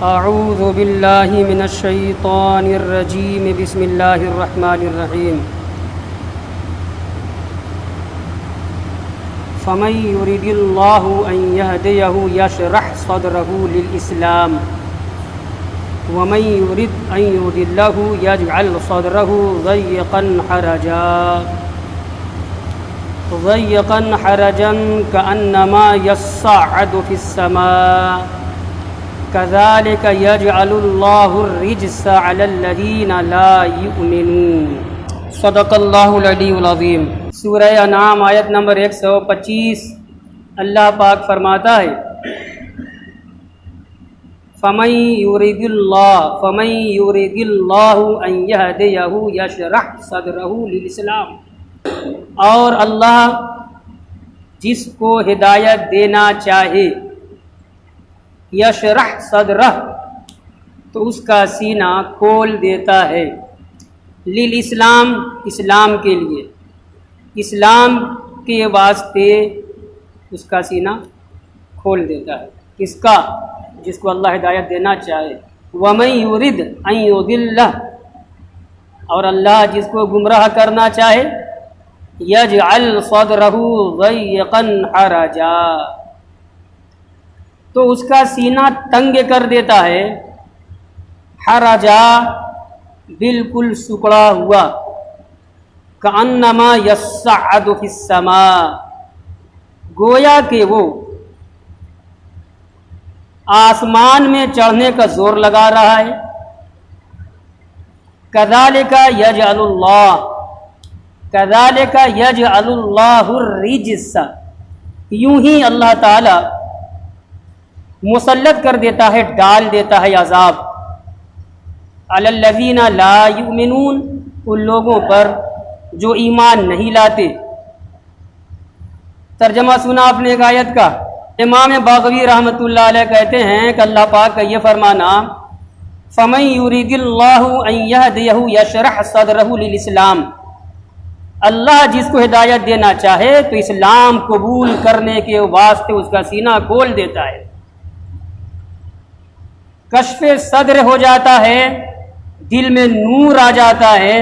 اعوذ باللہ من الشیطان الرجیم بسم اللہ الرحمن الرحیم فمن يرد اللہ ان یہدیہ یشرح صدرہ للاسلام ومن يرد ان یضلہ یجعل صدرہ ضیقا حرجا کأنما یصعد فی السماء كذلك يجعل الله الرجس على الذين لا يؤمنون صدق اللہ العلی العظیم۔ سورہ انعام آیت نمبر 125 اللہ پاک فرماتا ہے فمن يرد اللہ ان یہدیہ یشرح صدرہ للاسلام، اور اللہ جس کو ہدایت دینا چاہے یشرح صدرہ تو اس کا سینہ کھول دیتا ہے، للاسلام اسلام کے لیے، اسلام کے واسطے اس کا سینہ کھول دیتا ہے۔ کس کا؟ جس کو اللہ ہدایت دینا چاہے۔ ومن یرد ان یضلہ، اور اللہ جس کو گمراہ کرنا چاہے یجعل صدرہ ضیقا حرجا، تو اس کا سینہ تنگ کر دیتا ہے، حرجا بالکل سکڑا ہوا، کأنما یصعد فی السماء، گویا کہ وہ آسمان میں چڑھنے کا زور لگا رہا ہے۔ کذالک یجعل اللہ الرجس، یوں ہی اللہ تعالی مسلط کر دیتا ہے، ڈال دیتا ہے عذاب، علی الذین لا یؤمنون، ان لوگوں پر جو ایمان نہیں لاتے۔ ترجمہ سنا آپ نے ایک آیت کا؟ امام باغوی رحمۃ اللہ علیہ کہتے ہیں کہ اللہ پاک کا یہ فرمانا فمن یرید اللہ ان یہدیہ یشرح صدرہ للاسلام، اللہ جس کو ہدایت دینا چاہے تو اسلام قبول کرنے کے واسطے اس کا سینہ کھول دیتا ہے، کشف صدر ہو جاتا ہے، دل میں نور آ جاتا ہے،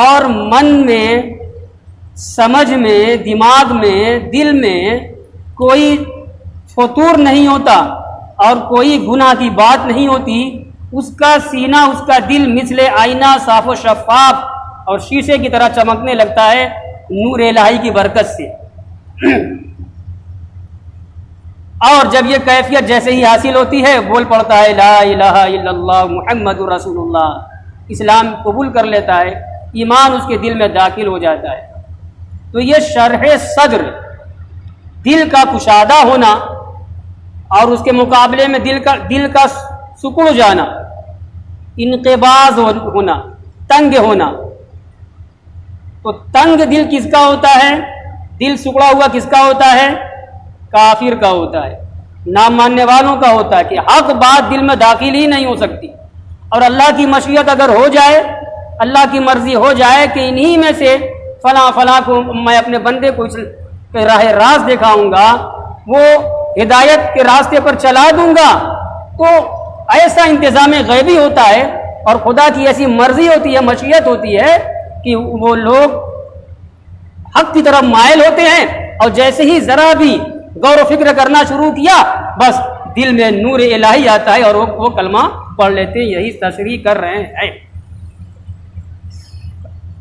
اور من میں، سمجھ میں، دماغ میں، دل میں کوئی فطور نہیں ہوتا اور کوئی گناہ کی بات نہیں ہوتی۔ اس کا سینہ، اس کا دل مثل آئینہ صاف و شفاف اور شیشے کی طرح چمکنے لگتا ہے نور الہی کی برکت سے۔ اور جب یہ کیفیت جیسے ہی حاصل ہوتی ہے، بول پڑتا ہے لا الہ الا اللہ محمد رسول اللہ، اسلام قبول کر لیتا ہے، ایمان اس کے دل میں داخل ہو جاتا ہے۔ تو یہ شرح صدر، دل کا کشادہ ہونا، اور اس کے مقابلے میں دل کا سکڑ جانا، انقباض ہونا، تنگ ہونا۔ تو تنگ دل کس کا ہوتا ہے؟ دل سکڑا ہوا کس کا ہوتا ہے؟ کافر کا ہوتا ہے، نہ ماننے والوں کا ہوتا ہے، کہ حق بات دل میں داخل ہی نہیں ہو سکتی۔ اور اللہ کی مشیت اگر ہو جائے، اللہ کی مرضی ہو جائے کہ انہی میں سے فلاں کو میں اپنے بندے کو راہ راست دکھاؤں گا، وہ ہدایت کے راستے پر چلا دوں گا، تو ایسا انتظام غیبی ہوتا ہے اور خدا کی ایسی مرضی ہوتی ہے، مشیت ہوتی ہے کہ وہ لوگ حق کی طرف مائل ہوتے ہیں، اور جیسے ہی ذرا بھی غور و فکر کرنا شروع کیا، بس دل میں نور الہی آتا ہے اور وہ کلمہ پڑھ لیتے ہیں۔ یہی تشریح کر رہے ہیں،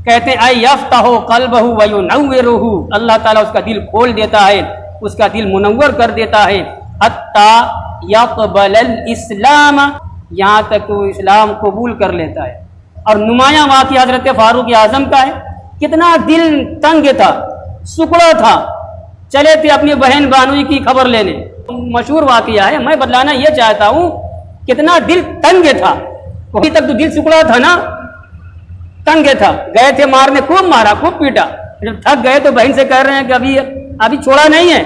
کہتے ہیں اے یفتح قلبہ وینورہ، اللہ تعالیٰ اس کا دل کھول دیتا ہے، اس کا دل منور کر دیتا ہے، حتی یقبل الاسلام، یہاں تک وہ اسلام قبول کر لیتا ہے۔ اور نمایاں واقعہ حضرت فاروق اعظم کا ہے، کتنا دل تنگ تھا، سکڑا تھا، چلے تھے اپنی بہن بانوئی کی خبر لینے، مشہور واقعہ ہے، میں بتلانا یہ چاہتا ہوں کتنا دل تنگ تھا۔ ابھی تک تو دل سکڑا تھا نا، تنگ تھا، گئے تھے مارنے، خوب مارا، خوب پیٹا، جب تھک گئے تو بہن سے کہہ رہے ہیں کہ ابھی چھوڑا نہیں ہے،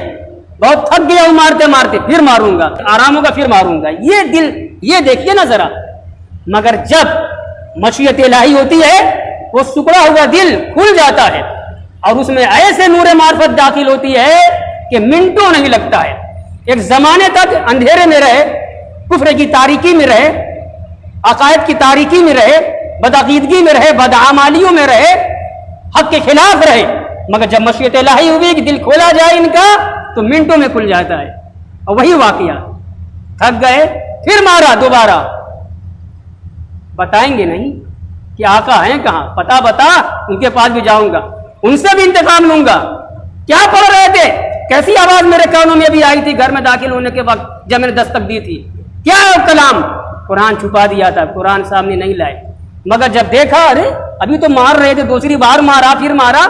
بہت تھک گیا ہوں مارتے مارتے، پھر ماروں گا، آرام ہوگا پھر ماروں گا۔ یہ دل، یہ دیکھیے نا ذرا۔ مگر جب مشیت الہی ہوتی ہے، وہ سکڑا ہوا دل کھل جاتا ہے اور اس میں ایسے نور معرفت داخل ہوتی ہے کہ منٹوں نہیں لگتا ہے۔ ایک زمانے تک اندھیرے میں رہے، کفر کی تاریکی میں رہے، عقائد کی تاریکی میں رہے، بدعقیدگی میں رہے، بدعمالیوں میں رہے، حق کے خلاف رہے، مگر جب مشیت الہی ہوئی کہ دل کھولا جائے ان کا تو منٹوں میں کھل جاتا ہے۔ اور وہی واقعہ، تھک گئے پھر مارا دوبارہ، بتائیں گے نہیں کہ آقا ہیں کہاں، پتہ بتا، ان کے پاس بھی جاؤں گا، ان سے بھی انتقام لوں گا۔ کیا پڑھ رہے تھے؟ کیسی آواز میرے کانوں میں بھی آئی تھی گھر میں داخل ہونے کے وقت جب میں نے دستک دی تھی؟ کیا ہے وہ کلام؟ قرآن چھپا دیا تھا، قرآن سامنے نہیں لائے، مگر جب دیکھا ارے ابھی تو مار رہے تھے، دوسری بار مارا، پھر مارا،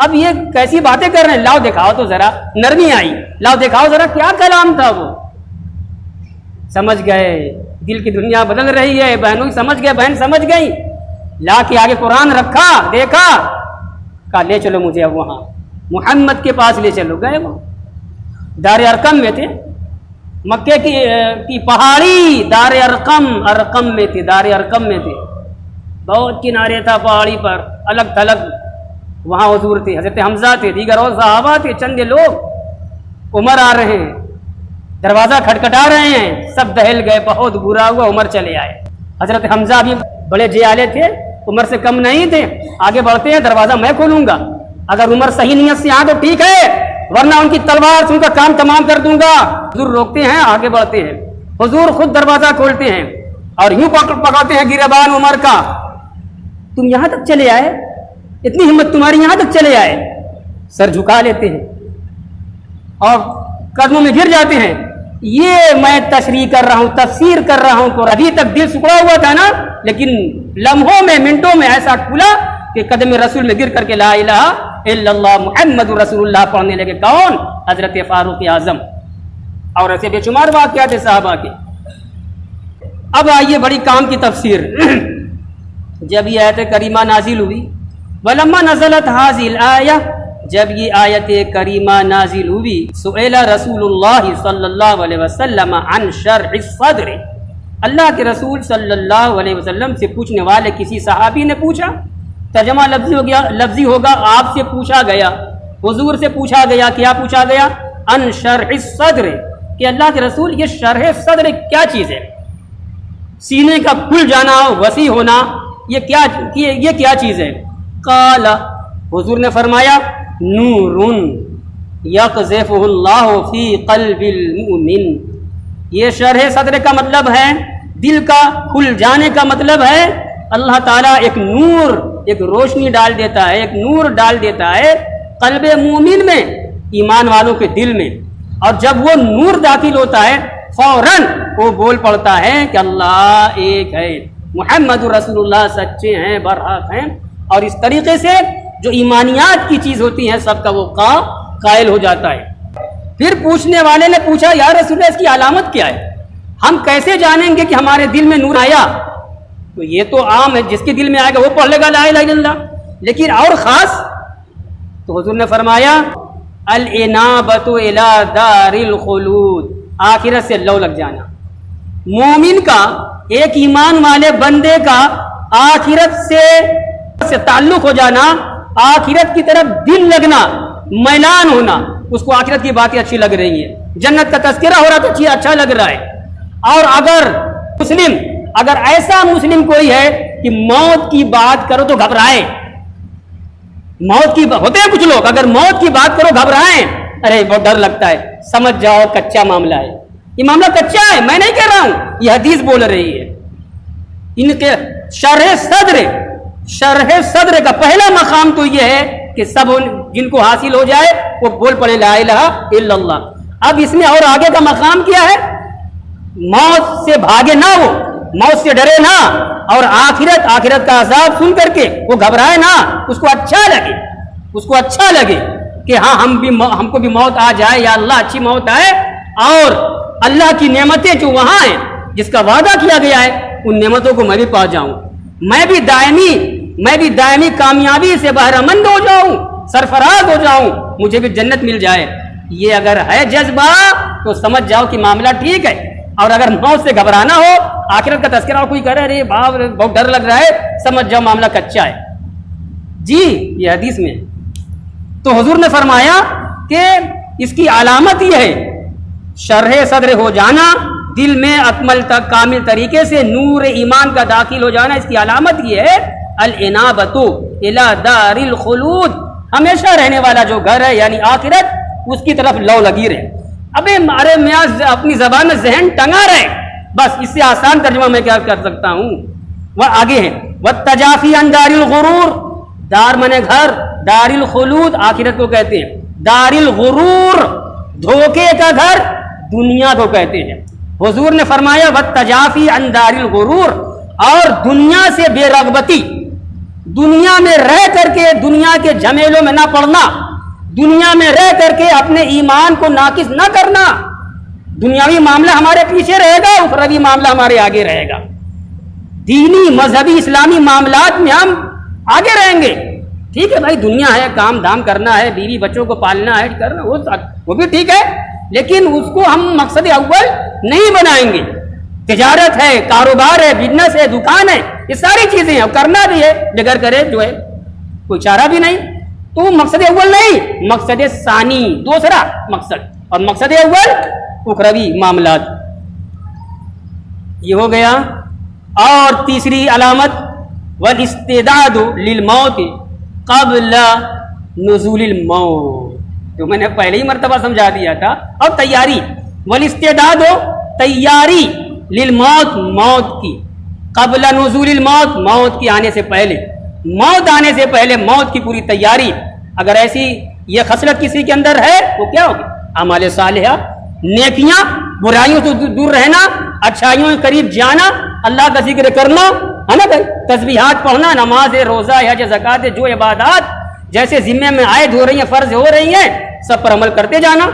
اب یہ کیسی باتیں کر رہے ہیں، لاؤ دکھاؤ تو ذرا، نرمی آئی، لاؤ دکھاؤ ذرا کیا کلام تھا وہ۔ سمجھ گئے، دل کی دنیا بدل رہی ہے، بہنوں سمجھ گئے، بہن سمجھ گئی، لا کے آگے قرآن رکھا، دیکھا، کہا لے چلو مجھے اب وہاں محمد کے پاس لے چلو۔ گئے وہ دار ارقم میں تھے، مکے کی پہاڑی دار ارقم میں تھے، دار ارقم میں تھے، بہت کنارے تھا پہاڑی پر، الگ تھلگ، وہاں حضور تھے، حضرت حمزہ تھے، دیگر اور صحابہ تھے، چند لوگ۔ عمر آ رہے ہیں، دروازہ کھٹکھٹا رہے ہیں، سب دہل گئے، بہت برا ہوا، عمر چلے آئے۔ حضرت حمزہ بھی بڑے جیالے تھے، عمر سے کم نہیں تھے، آگے بڑھتے ہیں، دروازہ میں کھولوں گا، اگر عمر صحیح نیت سے آ تو ٹھیک ہے، ورنہ ان کی تلوار سے ان کا کام تمام کر دوں گا۔ حضور روکتے ہیں، آگے بڑھتے ہیں، حضور خود دروازہ کھولتے ہیں اور یوں پکڑتے ہیں گریبان عمر کا، تم یہاں تک چلے آئے، اتنی ہمت تمہاری یہاں تک چلے آئے؟ سر جھکا لیتے ہیں اور قدموں میں گر جاتے ہیں۔ یہ میں تشریح کر رہا ہوں، تفسیر کر رہا ہوں، تو ابھی تک دل سکڑا ہوا تھا نا، لیکن لمحوں میں، منٹوں میں ایسا کھلا کہ قدم رسول میں گر کر کے لا الہ الا اللہ محمد رسول اللہ پڑھنے لگے۔ کون؟ حضرت فاروق اعظم، اور ایسے بے شمار واقعات صحابہ کے۔ اب آئیے بڑی کام کی تفسیر۔ جب یہ آیت کریمہ نازل ہوئی، وَلَمَّا نَزَلَتْ هَذِهِ الْآيَةُ، جب یہ آیت کریمہ نازل ہوئی، سئل رسول اللہ صلی اللہ علیہ وسلم عن شرح الصدر، اللہ کے رسول صلی اللہ علیہ وسلم سے پوچھنے والے کسی صحابی نے پوچھا، ترجمہ لفظی ہوگا آپ سے پوچھا گیا، حضور سے پوچھا گیا، کیا پوچھا گیا؟ عن شرح الصدر، کہ اللہ کے رسول یہ شرح صدر کیا چیز ہے؟ سینے کا کھل جانا، وسیع ہونا، یہ کیا چیز ہے؟ قال، حضور نے فرمایا نور یقذفہ اللہ فی قلب المؤمن، یہ شرح صدر کا مطلب ہے، دل کا کھل جانے کا مطلب ہے اللہ تعالیٰ ایک نور، ایک روشنی ڈال دیتا ہے، ایک نور ڈال دیتا ہے قلب مومن میں، ایمان والوں کے دل میں، اور جب وہ نور داخل ہوتا ہے فوراً وہ بول پڑتا ہے کہ اللہ ایک ہے، محمد رسول اللہ سچے ہیں، برحق ہیں، اور اس طریقے سے جو ایمانیات کی چیز ہوتی ہیں سب کا وہ قائل ہو جاتا ہے۔ پھر پوچھنے والے نے پوچھا یا رسول اللہ اس کی علامت کیا ہے؟ ہم کیسے جانیں گے کہ ہمارے دل میں نور آیا؟ تو یہ تو عام ہے، جس کے دل میں آئے گا وہ پڑھ لے گا لا الہ الا اللہ، لیکن اور خاص؟ تو حضور نے فرمایا الانابۃ الی دار الخلود، آخرت سے لو لگ جانا، مومن کا، ایک ایمان والے بندے کا آخرت سے تعلق ہو جانا، آخرت کی طرف دل لگنا، میلان ہونا، اس کو آخرت کی باتیں اچھی لگ رہی ہیں، جنت کا تذکرہ ہو رہا تو اچھا لگ رہا ہے۔ اور اگر ایسا مسلم کوئی ہے کہ موت کی بات کرو تو گھبرائے، موت کی ہوتے ہیں کچھ لوگ، اگر موت کی بات کرو گھبرائیں، ارے بہت ڈر لگتا ہے، سمجھ جاؤ کچا معاملہ ہے، یہ معاملہ کچا ہے، میں نہیں کہہ رہا ہوں، یہ حدیث بول رہی ہے۔ ان کے شرح صدر کا پہلا مقام تو یہ ہے کہ سب جن کو حاصل ہو جائے وہ بول پڑے لا الہ الا اللہ۔ اب اس میں اور آگے کا مقام کیا ہے؟ موت سے بھاگے نہ، وہ موت سے ڈرے نہ، اور آخرت کا عذاب سن کر کے وہ گھبرائے نہ، اس کو اچھا لگے کہ ہاں ہم کو بھی موت آ جائے، یا اللہ اچھی موت آئے، اور اللہ کی نعمتیں جو وہاں ہیں جس کا وعدہ کیا گیا ہے ان نعمتوں کو میں بھی پا جاؤں، میں بھی دائمی کامیابی سے بہرہ مند ہو جاؤں، سرفراز ہو جاؤں، مجھے بھی جنت مل جائے۔ یہ اگر ہے جذبہ تو سمجھ جاؤ کہ معاملہ ٹھیک ہے، اور اگر موت سے گھبرانا ہو، آخرت کا تذکرہ کوئی کرے ارے باپ بہت ڈر لگ رہا ہے، سمجھ جاؤ معاملہ کچا ہے۔ جی یہ حدیث میں تو حضور نے فرمایا کہ اس کی علامت یہ ہے شرح صدر ہو جانا، دل میں اکمل تک کامل طریقے سے نور ایمان کا داخل ہو جانا، اس کی علامت یہ ہے الانابۃ الی دار الخلود، ہمیشہ رہنے والا جو گھر ہے یعنی آخرت، اس کی طرف لو لگی رہے۔ ابے مارے میاں اپنی زبان میں ذہن ٹنگا رہے، بس اس سے آسان ترجمہ میں کیا کر سکتا ہوں۔ وہ آگے ہے والتجافی عن دار الغرور، دار منے گھر، دار الخلود آخرت کو کہتے ہیں، دار الغرور دھوکے کا گھر دنیا کو کہتے ہیں۔ حضور نے فرمایا والتجافی عن دار الغرور، اور دنیا سے بے رغبتی، دنیا میں رہ کر کے دنیا کے جھمیلوں میں نہ پڑنا، دنیا میں رہ کر کے اپنے ایمان کو ناقص نہ کرنا۔ دنیاوی معاملہ ہمارے پیچھے رہے گا، اخروی معاملہ ہمارے آگے رہے گا۔ دینی مذہبی اسلامی معاملات میں ہم آگے رہیں گے۔ ٹھیک ہے بھائی، دنیا ہے، کام دھام کرنا ہے، بیوی بچوں کو پالنا ہے، کرنا وہ بھی ٹھیک ہے، لیکن اس کو ہم مقصد اول نہیں بنائیں گے۔ تجارت ہے، کاروبار ہے، بزنس ہے، دکان ہے، یہ ساری چیزیں ہیں، کرنا بھی ہے، بغیر کرے جو ہے کوئی چارہ بھی نہیں۔ تو مقصد اول نہیں، مقصد ثانی دوسرا مقصد، اور مقصد اول اخروی معاملات، یہ ہو گیا۔ اور تیسری علامت والاستعداد للموت قبل نزول الموت، جو میں نے پہلے ہی مرتبہ سمجھا دیا تھا۔ اور تیاری، والاستعداد تیاری للموت، موت کی، قبل نزول الموت موت کی آنے سے پہلے، موت آنے سے پہلے موت کی پوری تیاری۔ اگر ایسی یہ خصلت کسی کے اندر ہے وہ کیا ہوگی؟ اعمال صالحہ، نیکیاں، برائیوں سے دور رہنا، اچھائیوں کے قریب جانا، اللہ کا ذکر کرنا، ہے نا بھائی، تسبیحات پڑھنا، نماز، روزہ، حج، زکوٰۃ، جو عبادات جیسے ذمے میں عائد ہو رہی ہیں، فرض ہو رہی ہیں، سب پر عمل کرتے جانا،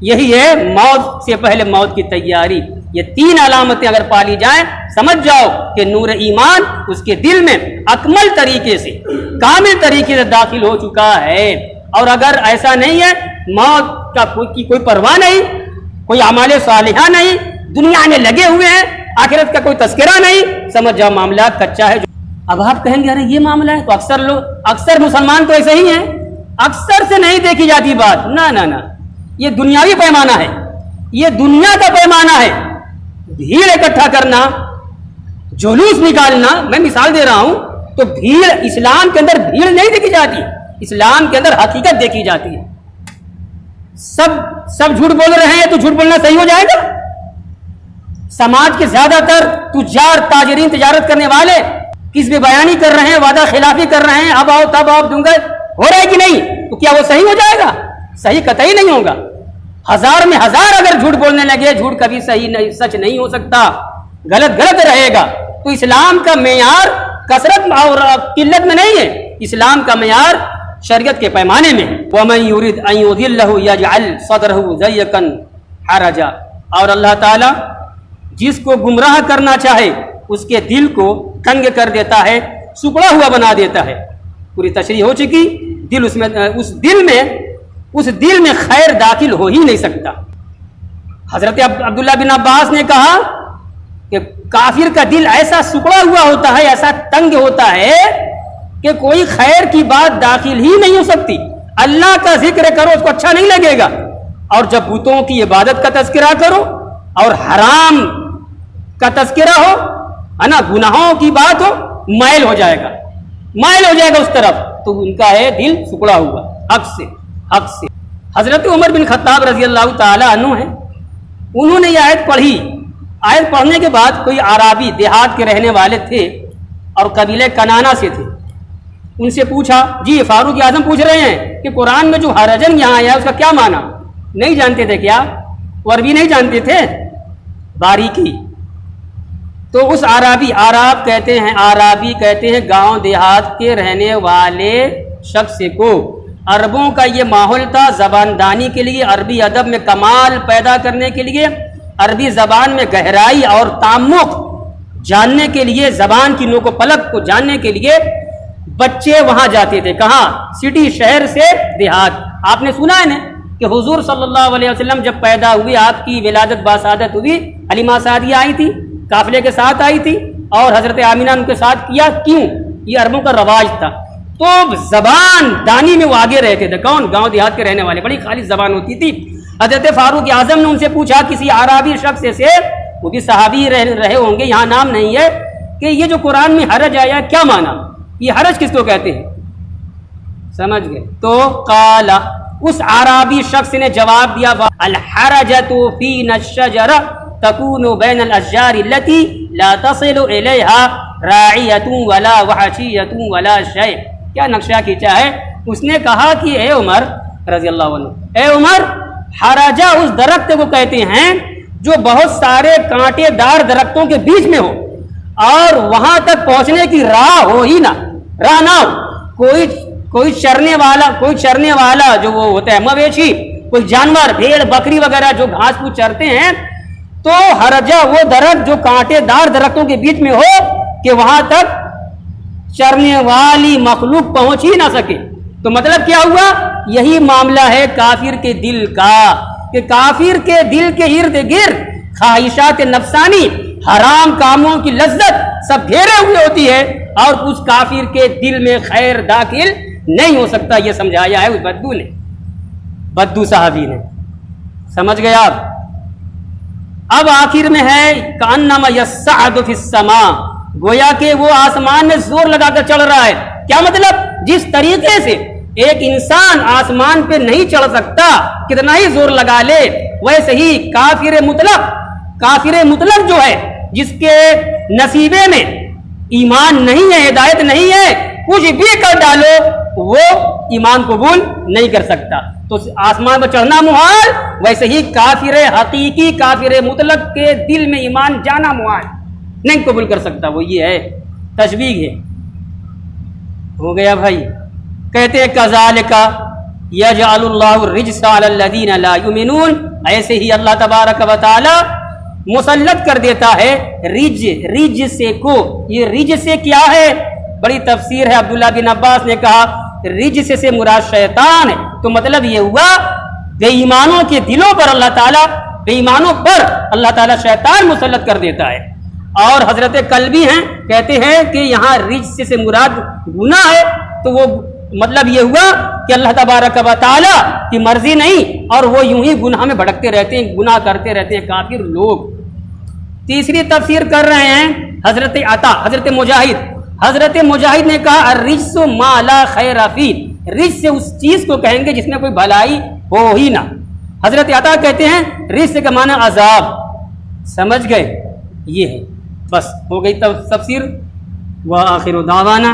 یہی ہے موت سے پہلے موت کی تیاری۔ یہ تین علامتیں اگر پالی جائیں، سمجھ جاؤ کہ نور ایمان اس کے دل میں اکمل طریقے سے، کامل طریقے سے داخل ہو چکا ہے۔ اور اگر ایسا نہیں ہے، موت کا کوئی پرواہ نہیں، کوئی اعمال صالحہ نہیں، دنیا میں لگے ہوئے ہیں، آخرت کا کوئی تذکرہ نہیں، سمجھ جاؤ معاملات کچا ہے۔ اب آپ کہیں گے ارے یہ معاملہ ہے، تو اکثر مسلمان تو ایسے ہی ہیں، اکثر سے نہیں دیکھی جاتی بات، نہ، یہ دنیاوی پیمانہ ہے، یہ دنیا کا پیمانہ ہے۔ بھیڑ اکٹھا کرنا، جلوس نکالنا، میں مثال دے رہا ہوں، تو بھیڑ، اسلام کے اندر بھیڑ نہیں دیکھی جاتی، اسلام کے اندر حقیقت دیکھی جاتی ہے۔ سب جھوٹ بول رہے ہیں تو جھوٹ بولنا صحیح ہو جائے گا؟ سماج کے زیادہ تر تجار، تاجرین، تجارت کرنے والے کس بھی بیانی کر رہے ہیں، وعدہ خلافی کر رہے ہیں، اب آؤ تب آؤ دوں گا، ہو رہا ہے کہ نہیں؟ تو کیا وہ صحیح ہو جائے گا؟ صحیح قطعی نہیں ہوگا۔ ہزار میں ہزار اگر جھوٹ بولنے لگے، جھوٹ کبھی صحیح نہیں، سچ نہیں ہو سکتا، غلط رہے گا۔ تو اسلام کا معیار کثرت اور قلت میں نہیں ہے، اسلام کا معیار شریعت کے پیمانے میں۔ وَمَن يُرِدْ أَن يُضِلَّهُ يَجْعَلْ صَدْرَهُ ضَيِّقًا حَرَجًا، اور اللہ تعالیٰ جس کو گمراہ کرنا چاہے اس کے دل کو تنگ کر دیتا ہے، سکڑا ہوا بنا دیتا ہے۔ پوری تشریح ہو چکی، اس دل میں خیر داخل ہو ہی نہیں سکتا۔ حضرت عبداللہ بن عباس نے کہا کہ کافر کا دل ایسا سکڑا ہوا ہوتا ہے، ایسا تنگ ہوتا ہے کہ کوئی خیر کی بات داخل ہی نہیں ہو سکتی۔ اللہ کا ذکر کرو اس کو اچھا نہیں لگے گا، اور جب بتوں کی عبادت کا تذکرہ کرو اور حرام کا تذکرہ ہو، ہے نا، گناہوں کی بات ہو، مائل ہو جائے گا اس طرف۔ تو ان کا ہے دل سکڑا ہوا حق سے۔ حضرت عمر بن خطاب رضی اللہ تعالی عنہ ہیں، انہوں نے یہ آیت پڑھی۔ آیت پڑھنے کے بعد کوئی عرابی دیہات کے رہنے والے تھے اور قبیلہ کنانا سے تھے، ان سے پوچھا، جی فاروق اعظم پوچھ رہے ہیں کہ قرآن میں جو حرجن یہاں آیا اس کا کیا معنی؟ نہیں جانتے تھے کیا؟ وہ عربی نہیں جانتے تھے باریکی؟ تو اس عرابی کہتے ہیں گاؤں دیہات کے رہنے والے شخص کو، عربوں کا یہ ماحول تھا زبان دانی کے لیے، عربی ادب میں کمال پیدا کرنے کے لیے، عربی زبان میں گہرائی اور تعمق جاننے کے لیے، زبان کی نوک و پلک کو جاننے کے لیے بچے وہاں جاتے تھے۔ کہاں؟ سٹی، شہر سے دیہات۔ آپ نے سنا ہے نا کہ حضور صلی اللہ علیہ وسلم جب پیدا ہوئے، آپ کی ولادت باسعادت ہوئی، حلیمہ سعدیہ آئی تھی، قافلے کے ساتھ آئی تھی، اور حضرت آمینہ ان کے ساتھ کیا۔ کیوں؟ یہ عربوں کا رواج تھا۔ تو زبان دانی میں وہ آگے رہتے تھے۔ کون؟ گاؤں دیہات کے رہنے والے، بڑی خالص زبان ہوتی تھی۔ حضرت فاروق اعظم نے ان سے پوچھا، کسی عربی شخص سے وہ بھی صحابی رہے ہوں گے، یہاں نام نہیں ہے، کہ یہ جو قرآن میں حرج آیا کیا معنی، یہ حرج کس کو کہتے ہیں، سمجھ گئے؟ تو قال، اس عرابی شخص نے جواب دیا، الحرجۃ فینا الشجرہ تکون بین الاشجار التي لا تصل الیها راعیۃ ولا وحشیۃ ولا شیء. کیا نقشہ کھینچا ہے. اس نے کہا کہ اے عمر رضی اللہ عنہ، اے عمر، حرجہ اس درخت کو کہتے ہیں جو بہت سارے کانٹے دار درختوں کے بیچ میں ہو اور وہاں تک پہنچنے کی راہ ہو ہی نہ، راہ نہ ہو، کوئی چرنے والا جو وہ ہوتا ہے مویشی، کوئی جانور بھیڑ بکری وغیرہ جو گھاس پھوس چرتے ہیں، تو حرجہ وہ درخت جو کانٹے دار درختوں کے بیچ میں ہو کہ وہاں تک چرنے والی مخلوق پہنچ ہی نہ سکے. تو مطلب کیا ہوا؟ یہی معاملہ ہے کافر کے دل کا، کہ کافر کے دل کے ارد گرد خواہشات نفسانی، حرام کاموں کی لذت سب گھیرے ہوئے ہوتی ہے، اور اس کافر کے دل میں خیر داخل نہیں ہو سکتا. یہ سمجھایا ہے اس بدو صحابی نے. سمجھ گئے آپ؟ اب آخر میں ہے کأنما یصعد فی السماء، گویا کہ وہ آسمان میں زور لگا کر چڑھ رہا ہے. کیا مطلب؟ جس طریقے سے ایک انسان آسمان پہ نہیں چڑھ سکتا کتنا ہی زور لگا لے، ویسے ہی کافر مطلق جو ہے، جس کے نصیبے میں ایمان نہیں ہے، ہدایت نہیں ہے، کچھ بھی کر ڈالو وہ ایمان قبول نہیں کر سکتا. تو آسمان پر چڑھنا محال، ویسے ہی کافر حقیقی، کافر مطلق کے دل میں ایمان جانا محال، نہیں قبول کر سکتا. وہ یہ ہے، تشبیہ ہے. ہو گیا بھائی. کہتے ہیں کذالک یجعل اللہ الرجس علی الذین لا یؤمنون، ایسے ہی اللہ تبارک و تعالی مسلط کر دیتا ہے رج سے کو. یہ رج سے کیا ہے؟ بڑی تفسیر ہے. عبداللہ بن عباس نے کہا رج سے مراد شیطان ہے. تو مطلب یہ ہوا بے ایمانوں کے دلوں پر اللہ تعالیٰ، بے ایمانوں پر اللہ تعالیٰ شیطان مسلط کر دیتا ہے. اور حضرت کلبی ہیں، کہتے ہیں کہ یہاں رج سے مراد گناہ ہے. تو وہ مطلب یہ ہوا کہ اللہ تبارک و تعالیٰ کی مرضی نہیں، اور وہ یوں ہی گناہ میں بھٹکتے رہتے ہیں، گناہ کرتے رہتے ہیں کافر لوگ. تیسری تفسیر کر رہے ہیں حضرت عطا، حضرت مجاہد نے کہا الرجس ما لا خیر فی، رجس سے اس چیز کو کہیں گے جس میں کوئی بھلائی ہو ہی نہ. حضرت عطا کہتے ہیں رجس کا معنی عذاب. سمجھ گئے؟ یہ ہے. بس ہو گئی تفسیر. وآخر دعوانا